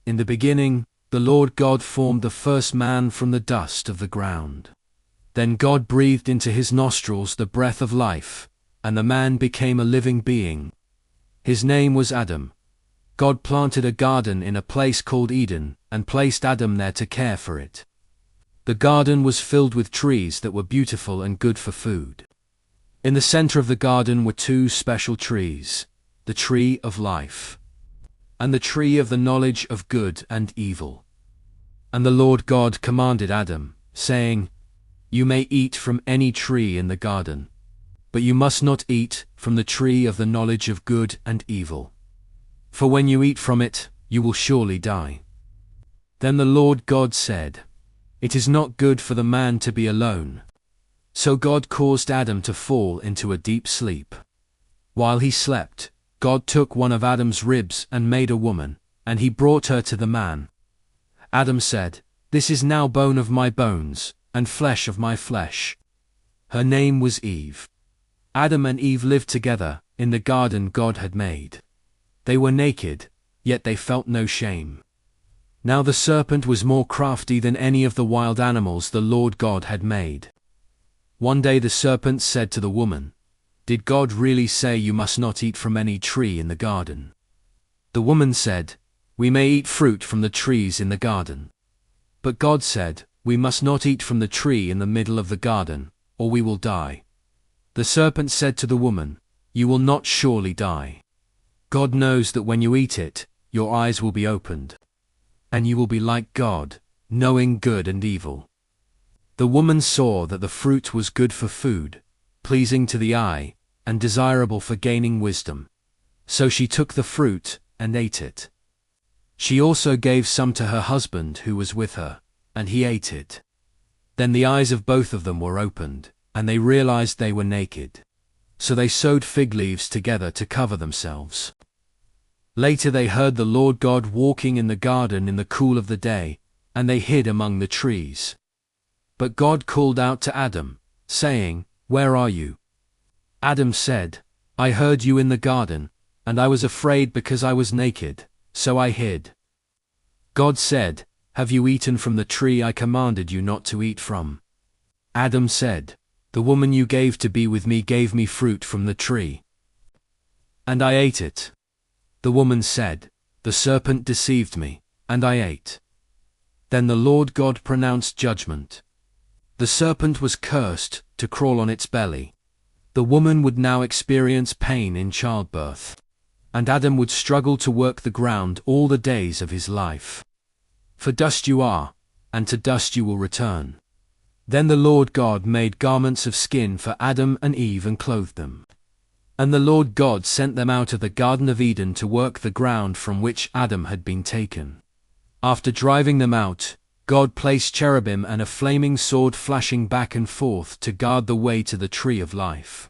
In the beginning, the Lord God formed the first man from the dust of the ground. Then God breathed into his nostrils the breath of life, and the man became a living being. His name was Adam. God planted a garden in a place called Eden, and placed Adam there to care for it. The garden was filled with trees that were beautiful and good for food. In the center of the garden were two special trees, the tree of life, and the tree of the knowledge of good and evil. And the Lord God commanded Adam, saying, "You may eat from any tree in the garden, but you must not eat from the tree of the knowledge of good and evil. For when you eat from it, you will surely die." Then the Lord God said, "It is not good for the man to be alone." So God caused Adam to fall into a deep sleep. While he slept, God took one of Adam's ribs and made a woman, and he brought her to the man. Adam said, "This is now bone of my bones, and flesh of my flesh." Her name was Eve. Adam and Eve lived together in the garden God had made. They were naked, yet they felt no shame. Now the serpent was more crafty than any of the wild animals the Lord God had made. One day the serpent said to the woman, "Did God really say you must not eat from any tree in the garden?" The woman said, "We may eat fruit from the trees in the garden." But God said, "We must not eat from the tree in the middle of the garden, or we will die." The serpent said to the woman, "You will not surely die. God knows that when you eat it, your eyes will be opened, and you will be like God, knowing good and evil." The woman saw that the fruit was good for food, pleasing to the eye, and desirable for gaining wisdom. So she took the fruit and ate it. She also gave some to her husband who was with her, and he ate it. Then the eyes of both of them were opened, and they realized they were naked. So they sewed fig leaves together to cover themselves. Later they heard the Lord God walking in the garden in the cool of the day, and they hid among the trees. But God called out to Adam, saying, "Where are you?" Adam said, "I heard you in the garden, and I was afraid because I was naked, so I hid." God said, "Have you eaten from the tree I commanded you not to eat from?" Adam said, "The woman you gave to be with me gave me fruit from the tree, and I ate it." The woman said, "The serpent deceived me, and I ate." Then the Lord God pronounced judgment. The serpent was cursed to crawl on its belly. The woman would now experience pain in childbirth, and Adam would struggle to work the ground all the days of his life. For dust you are, and to dust you will return. Then the Lord God made garments of skin for Adam and Eve and clothed them. And the Lord God sent them out of the Garden of Eden to work the ground from which Adam had been taken. After driving them out, God placed cherubim and a flaming sword flashing back and forth to guard the way to the tree of life.